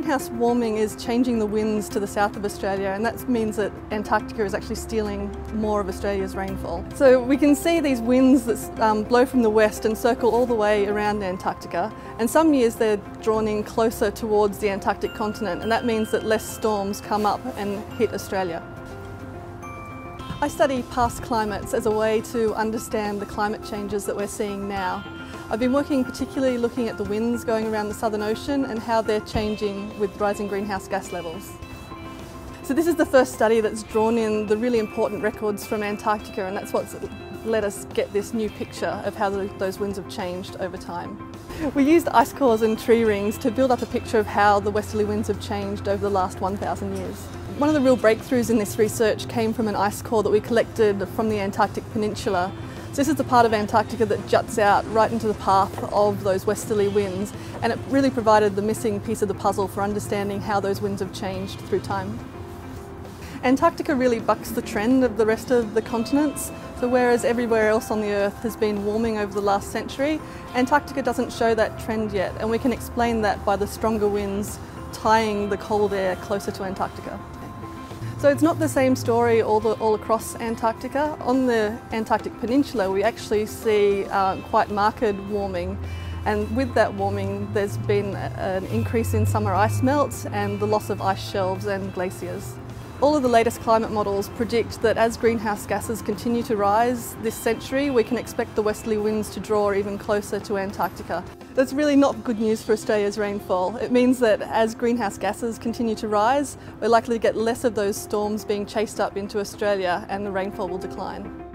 Greenhouse warming is changing the winds to the south of Australia, and that means that Antarctica is actually stealing more of Australia's rainfall. So we can see these winds that blow from the west and circle all the way around Antarctica, and some years they're drawn in closer towards the Antarctic continent, and that means that less storms come up and hit Australia. I study past climates as a way to understand the climate changes that we're seeing now. I've been working particularly looking at the winds going around the Southern Ocean and how they're changing with rising greenhouse gas levels. So this is the first study that's drawn in the really important records from Antarctica, and that's what's let us get this new picture of how those winds have changed over time. We used ice cores and tree rings to build up a picture of how the westerly winds have changed over the last 1,000 years. One of the real breakthroughs in this research came from an ice core that we collected from the Antarctic Peninsula. So this is the part of Antarctica that juts out right into the path of those westerly winds, and it really provided the missing piece of the puzzle for understanding how those winds have changed through time. Antarctica really bucks the trend of the rest of the continents. So whereas everywhere else on the Earth has been warming over the last century, Antarctica doesn't show that trend yet, and we can explain that by the stronger winds tying the cold air closer to Antarctica. So it's not the same story all across Antarctica. On the Antarctic Peninsula we actually see quite marked warming, and with that warming there's been an increase in summer ice melt and the loss of ice shelves and glaciers. All of the latest climate models predict that as greenhouse gases continue to rise this century, we can expect the westerly winds to draw even closer to Antarctica. That's really not good news for Australia's rainfall. It means that as greenhouse gases continue to rise, we're likely to get less of those storms being chased up into Australia, and the rainfall will decline.